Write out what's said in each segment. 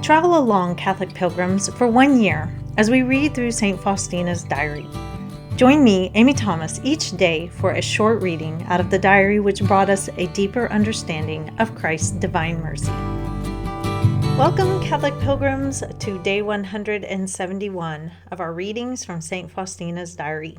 Travel along, Catholic pilgrims, for 1 year as we read through St. Faustina's diary. Join me, Amy Thomas, each day for a short reading out of the diary which brought us a deeper understanding of Christ's divine mercy. Welcome, Catholic pilgrims, to day 171 of our readings from St. Faustina's diary.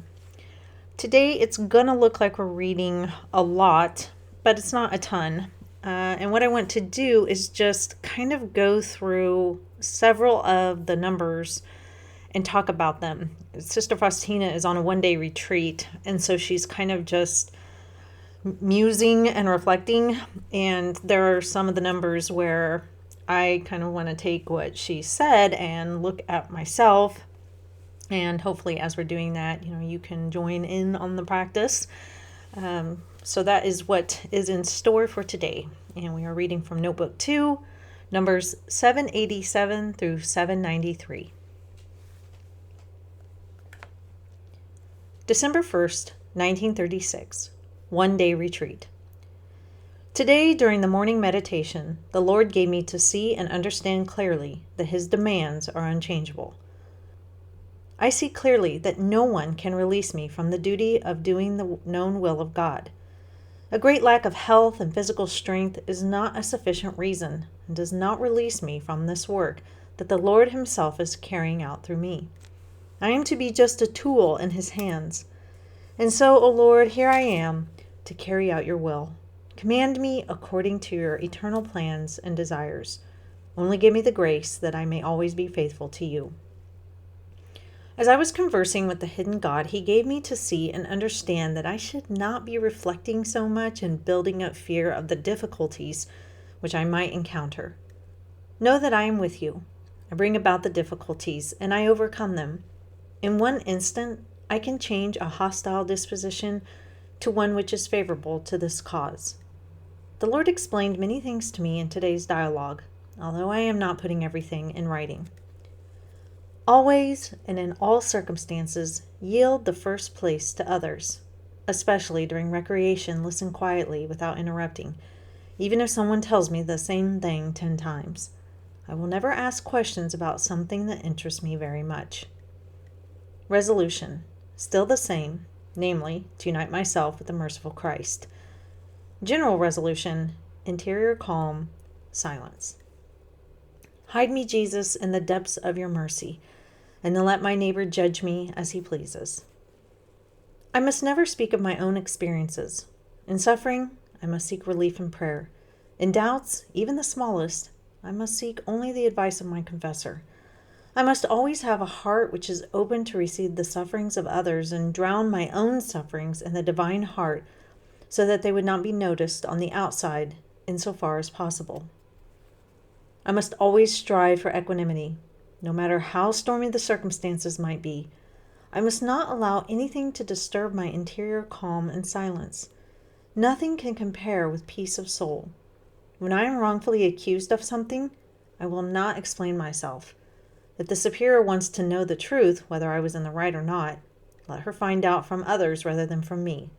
Today it's going to look like we're reading a lot, but it's not a ton. And what I want to do is just kind of go through several of the numbers and talk about them. Sister Faustina is on a 1-day retreat, and so she's kind of just musing and reflecting. And there are some of the numbers where I kind of want to take what she said and look at myself. And hopefully as we're doing that, you can join in on the practice. So that is what is in store for today. And we are reading from Notebook 2, numbers 787 through 793. December 1st, 1936, 1-day retreat. Today, during the morning meditation, the Lord gave me to see and understand clearly that His demands are unchangeable. I see clearly that no one can release me from the duty of doing the known will of God. A great lack of health and physical strength is not a sufficient reason and does not release me from this work that the Lord Himself is carrying out through me. I am to be just a tool in His hands. And so, O Lord, here I am to carry out your will. Command me according to your eternal plans and desires. Only give me the grace that I may always be faithful to you. As I was conversing with the hidden God, He gave me to see and understand that I should not be reflecting so much and building up fear of the difficulties which I might encounter. Know that I am with you. I bring about the difficulties, and I overcome them. In one instant, I can change a hostile disposition to one which is favorable to this cause. The Lord explained many things to me in today's dialogue, although I am not putting everything in writing. Always and in all circumstances, yield the first place to others. Especially during recreation, listen quietly without interrupting, even if someone tells me the same thing 10 times. I will never ask questions about something that interests me very much. Resolution, still the same, namely, to unite myself with the merciful Christ. General resolution, interior calm, silence. Hide me, Jesus, in the depths of your mercy, and then let my neighbor judge me as he pleases. I must never speak of my own experiences. In suffering, I must seek relief in prayer. In doubts, even the smallest, I must seek only the advice of my confessor. I must always have a heart which is open to receive the sufferings of others and drown my own sufferings in the divine heart so that they would not be noticed on the outside insofar as possible. I must always strive for equanimity, no matter how stormy the circumstances might be. I must not allow anything to disturb my interior calm and silence. Nothing can compare with peace of soul. When I am wrongfully accused of something, I will not explain myself. If the superior wants to know the truth, whether I was in the right or not, let her find out from others rather than from me.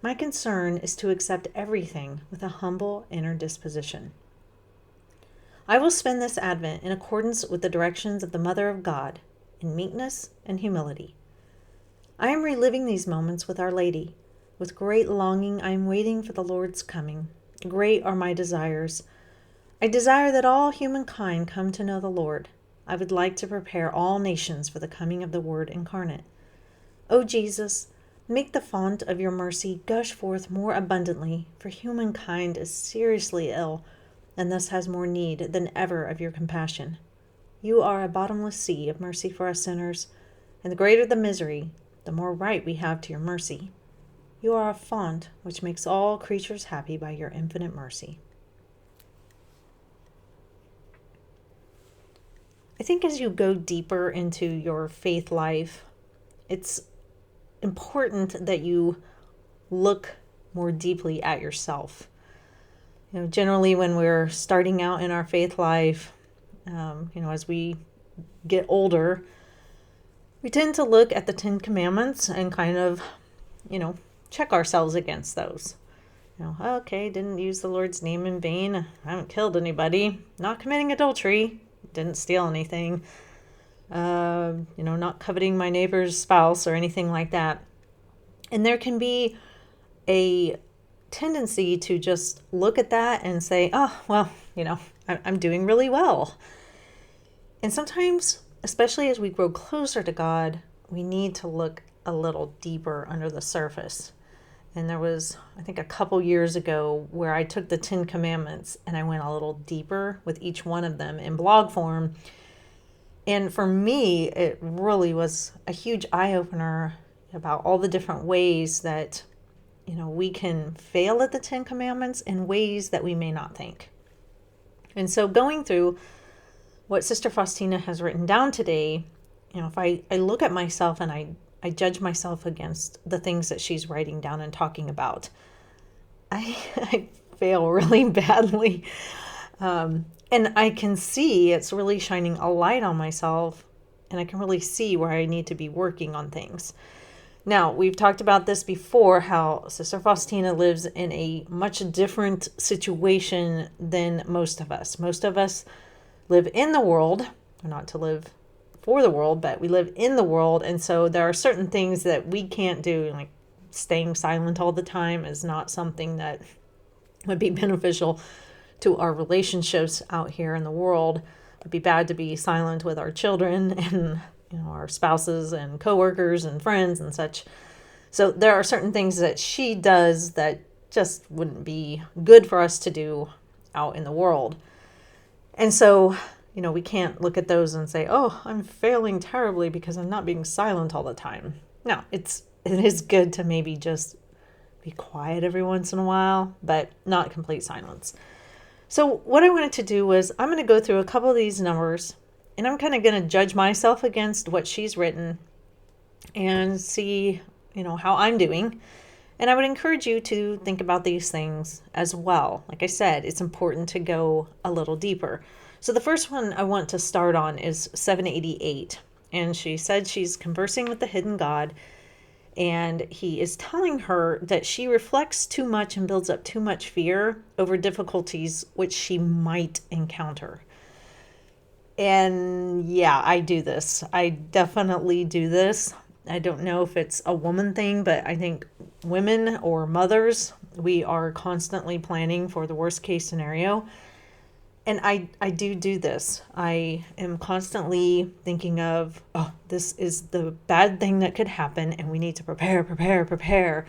My concern is to accept everything with a humble inner disposition. I will spend this Advent in accordance with the directions of the Mother of God, in meekness and humility. I am reliving these moments with Our Lady. With great longing, I am waiting for the Lord's coming. Great are my desires. I desire that all humankind come to know the Lord. I would like to prepare all nations for the coming of the Word incarnate. O Jesus, make the fount of your mercy gush forth more abundantly, for humankind is seriously ill, and thus has more need than ever of your compassion. You are a bottomless sea of mercy for us sinners, and the greater the misery, the more right we have to your mercy. You are a fount which makes all creatures happy by your infinite mercy. I think as you go deeper into your faith life, it's important that you look more deeply at yourself. Generally when we're starting out in our faith life, as we get older, we tend to look at the 10 Commandments and kind of, check ourselves against those. Okay, didn't use the Lord's name in vain. I haven't killed anybody. Not committing adultery. didn't steal anything, not coveting my neighbor's spouse or anything like that. And there can be a tendency to just look at that and say, oh, well, I'm doing really well. And sometimes, especially as we grow closer to God, we need to look a little deeper under the surface. And there was, I think, a couple years ago where I took the 10 Commandments and I went a little deeper with each one of them in blog form. And for me, it really was a huge eye-opener about all the different ways that, we can fail at the 10 Commandments in ways that we may not think. And so going through what Sister Faustina has written down today, if I look at myself and I judge myself against the things that she's writing down and talking about, I fail really badly. And I can see it's really shining a light on myself, and I can really see where I need to be working on things. Now, we've talked about this before, how Sister Faustina lives in a much different situation than most of us. Most of us live in the world, not to live for the world, but we live in the world. And so there are certain things that we can't do, like staying silent all the time is not something that would be beneficial to our relationships out here in the world. It would be bad to be silent with our children and our spouses and coworkers and friends and such. So there are certain things that she does that just wouldn't be good for us to do out in the world. And so, we can't look at those and say, oh, I'm failing terribly because I'm not being silent all the time. No, it is good to maybe just be quiet every once in a while, but not complete silence. So what I wanted to do was I'm going to go through a couple of these numbers, and I'm kind of going to judge myself against what she's written and see, how I'm doing. And I would encourage you to think about these things as well. Like I said, it's important to go a little deeper. So the first one I want to start on is 788. And she said she's conversing with the hidden God, and he is telling her that she reflects too much and builds up too much fear over difficulties which she might encounter. And yeah, I do this. I definitely do this. I don't know if it's a woman thing, but I think women or mothers, we are constantly planning for the worst case scenario. And I do this. I am constantly thinking of, oh, this is the bad thing that could happen, and we need to prepare,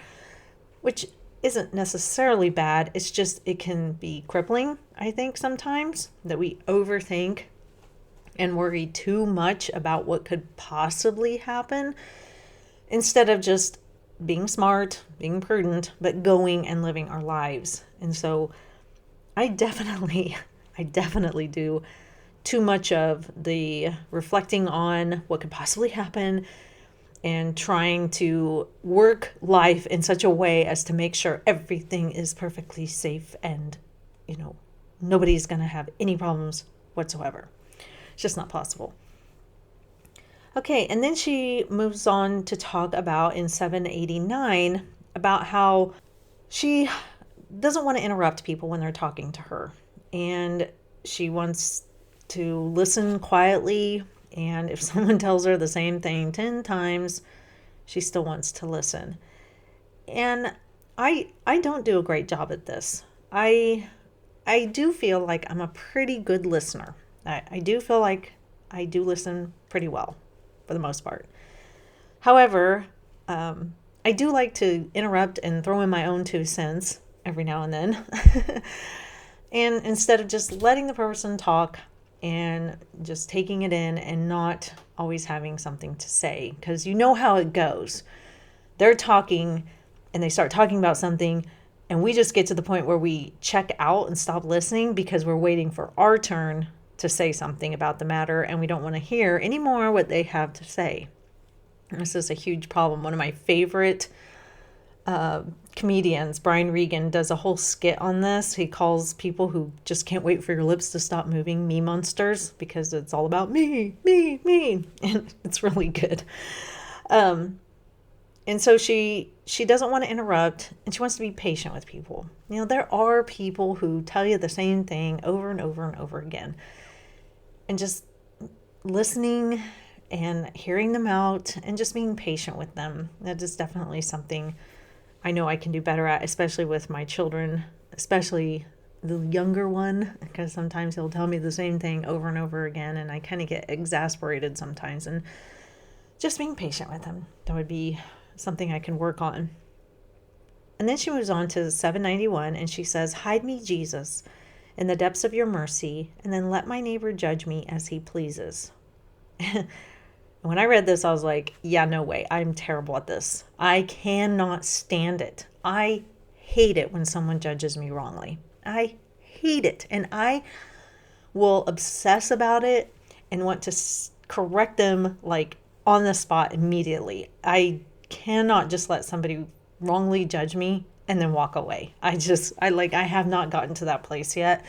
which isn't necessarily bad. It's just, it can be crippling, I think, sometimes, that we overthink and worry too much about what could possibly happen instead of just being smart, being prudent, but going and living our lives. And so I definitely do too much of the reflecting on what could possibly happen and trying to work life in such a way as to make sure everything is perfectly safe and, nobody's going to have any problems whatsoever. It's just not possible. Okay, and then she moves on to talk about in 789 about how she doesn't want to interrupt people when they're talking to her. And she wants to listen quietly. And if someone tells her the same thing 10 times, she still wants to listen. And I don't do a great job at this. I do feel like I'm a pretty good listener. I do feel like I do listen pretty well for the most part. However, I do like to interrupt and throw in my own 2 cents every now and then. And instead of just letting the person talk and just taking it in and not always having something to say, because you know how it goes. They're talking and they start talking about something, and we just get to the point where we check out and stop listening because we're waiting for our turn to say something about the matter, and we don't want to hear anymore what they have to say. This is a huge problem. One of my favorite comedians, Brian Regan, does a whole skit on this. He calls people who just can't wait for your lips to stop moving me monsters, because it's all about me, and it's really good. And so she doesn't want to interrupt, and she wants to be patient with people. There are people who tell you the same thing over and over and over again. and just listening and hearing them out and just being patient with them. That is definitely something I know I can do better at, especially with my children, especially the younger one, because sometimes he'll tell me the same thing over and over again, and I kind of get exasperated sometimes. And just being patient with him, that would be something I can work on. And then she moves on to 791, and she says, "Hide me, Jesus, in the depths of your mercy, and then let my neighbor judge me as he pleases." When I read this, I was like, yeah, no way. I'm terrible at this. I cannot stand it. I hate it when someone judges me wrongly. I hate it. And I will obsess about it and want to correct them like on the spot immediately. I cannot just let somebody wrongly judge me and then walk away. I have not gotten to that place yet.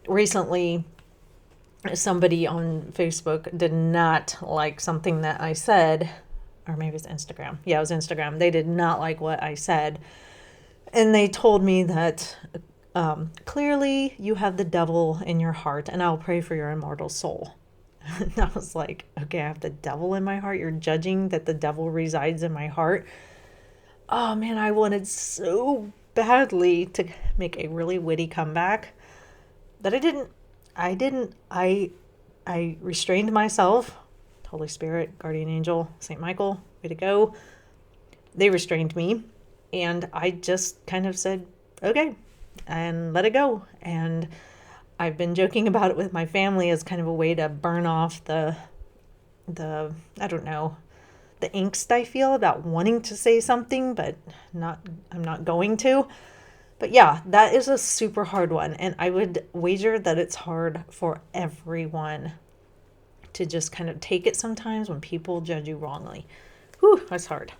Recently, somebody on Facebook did not like something that I said, or maybe it's Instagram. Yeah, it was Instagram. They did not like what I said. And they told me that clearly you have the devil in your heart, and I'll pray for your immortal soul. And I was like, okay, I have the devil in my heart. You're judging that the devil resides in my heart. Oh man, I wanted so badly to make a really witty comeback that I didn't. I restrained myself. Holy Spirit, guardian angel, Saint Michael, way to go. They restrained me, and I just kind of said, okay, and let it go. And I've been joking about it with my family as kind of a way to burn off the I don't know, the angst I feel about wanting to say something, but I'm not going to. But yeah, that is a super hard one. And I would wager that it's hard for everyone to just kind of take it sometimes when people judge you wrongly. Whew, that's hard.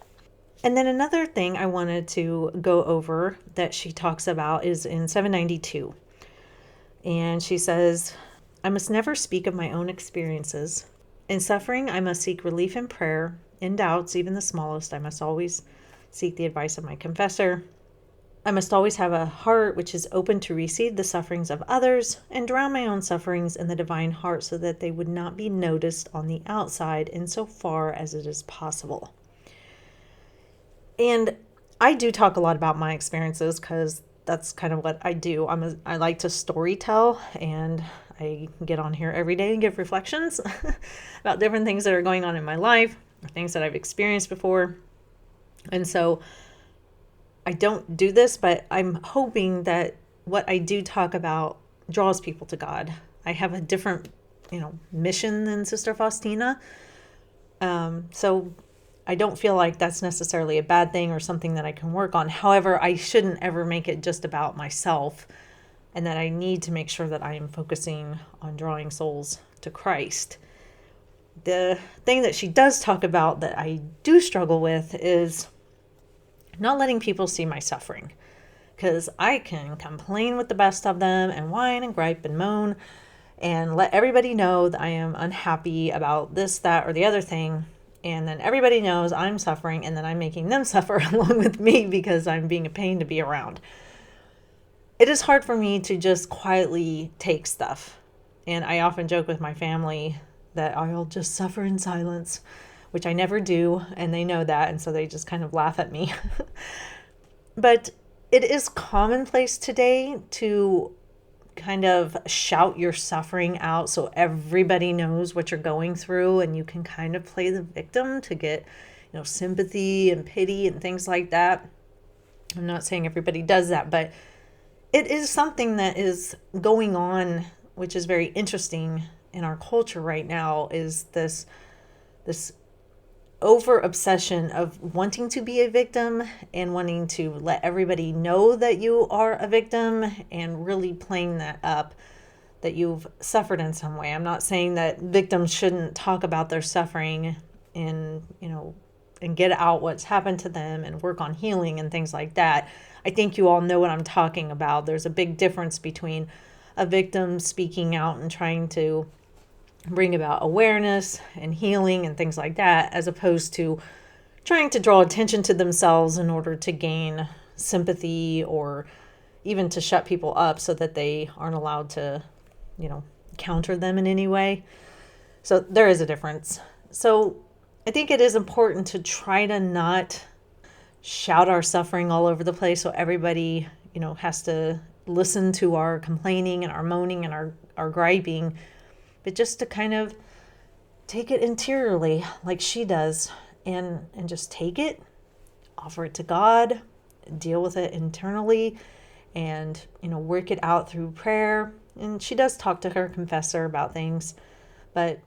And then another thing I wanted to go over that she talks about is in 792. And she says, "I must never speak of my own experiences. In suffering, I must seek relief in prayer. In doubts, even the smallest, I must always seek the advice of my confessor. I must always have a heart which is open to receive the sufferings of others and drown my own sufferings in the divine heart so that they would not be noticed on the outside insofar as it is possible." And I do talk a lot about my experiences because that's kind of what I do. I like to story tell, and I get on here every day and give reflections about different things that are going on in my life or things that I've experienced before. And so I don't do this, but I'm hoping that what I do talk about draws people to God. I have a different, mission than Sister Faustina. So I don't feel like that's necessarily a bad thing or something that I can work on. However, I shouldn't ever make it just about myself, and that I need to make sure that I am focusing on drawing souls to Christ. The thing that she does talk about that I do struggle with is not letting people see my suffering, because I can complain with the best of them and whine and gripe and moan and let everybody know that I am unhappy about this, that, or the other thing. And then everybody knows I'm suffering, and then I'm making them suffer along with me because I'm being a pain to be around. It is hard for me to just quietly take stuff. And I often joke with my family that I'll just suffer in silence, which I never do, and they know that, and so they just kind of laugh at me. But it is commonplace today to kind of shout your suffering out so everybody knows what you're going through, and you can kind of play the victim to get, sympathy and pity and things like that. I'm not saying everybody does that, but it is something that is going on, which is very interesting in our culture right now, is this over obsession of wanting to be a victim and wanting to let everybody know that you are a victim, and really playing that up, that you've suffered in some way. I'm not saying that victims shouldn't talk about their suffering and, and get out what's happened to them and work on healing and things like that. I think you all know what I'm talking about. There's a big difference between a victim speaking out and trying to bring about awareness and healing and things like that, as opposed to trying to draw attention to themselves in order to gain sympathy, or even to shut people up so that they aren't allowed to, counter them in any way. So there is a difference. So I think it is important to try to not shout our suffering all over the place so everybody, has to listen to our complaining and our moaning and our griping, but just to kind of take it interiorly like she does and just take it, offer it to God, deal with it internally, and work it out through prayer. And she does talk to her confessor about things, but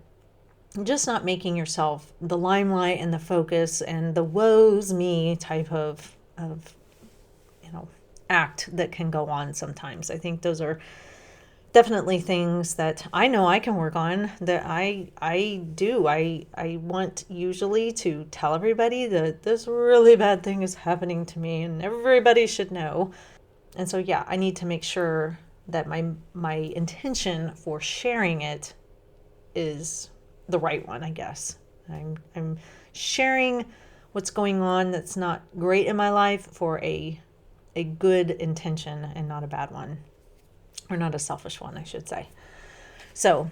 just not making yourself the limelight and the focus and the woe's me type of act that can go on sometimes. I think those are definitely things that I know I can work on, that I do. I want usually to tell everybody that this really bad thing is happening to me and everybody should know. And so yeah, I need to make sure that my intention for sharing it is the right one, I guess. I'm sharing what's going on that's not great in my life for a good intention and not a bad one, or not a selfish one, I should say. So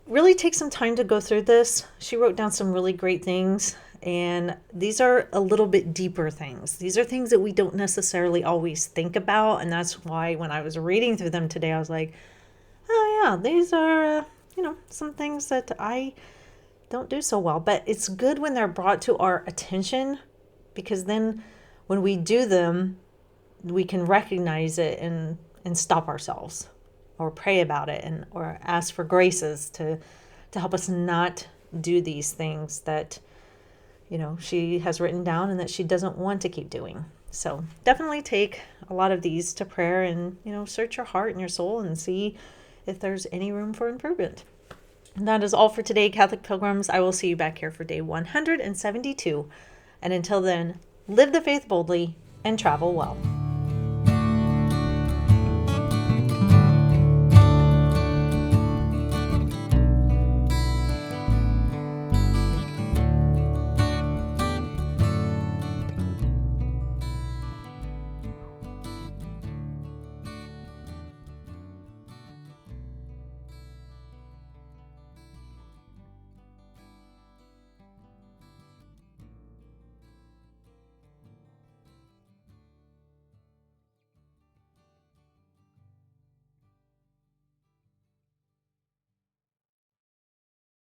really take some time to go through this. She wrote down some really great things, and these are a little bit deeper things. These are things that we don't necessarily always think about, and that's why when I was reading through them today, I was like, oh yeah, these are, some things that I don't do so well. But it's good when they're brought to our attention, because then when we do them, we can recognize it and stop ourselves, or pray about it, or ask for graces to help us not do these things that she has written down and that she doesn't want to keep doing. So definitely take a lot of these to prayer, and search your heart and your soul and see if there's any room for improvement. And that is all for today, Catholic Pilgrims. I will see you back here for day 172. And until then, live the faith boldly and travel well.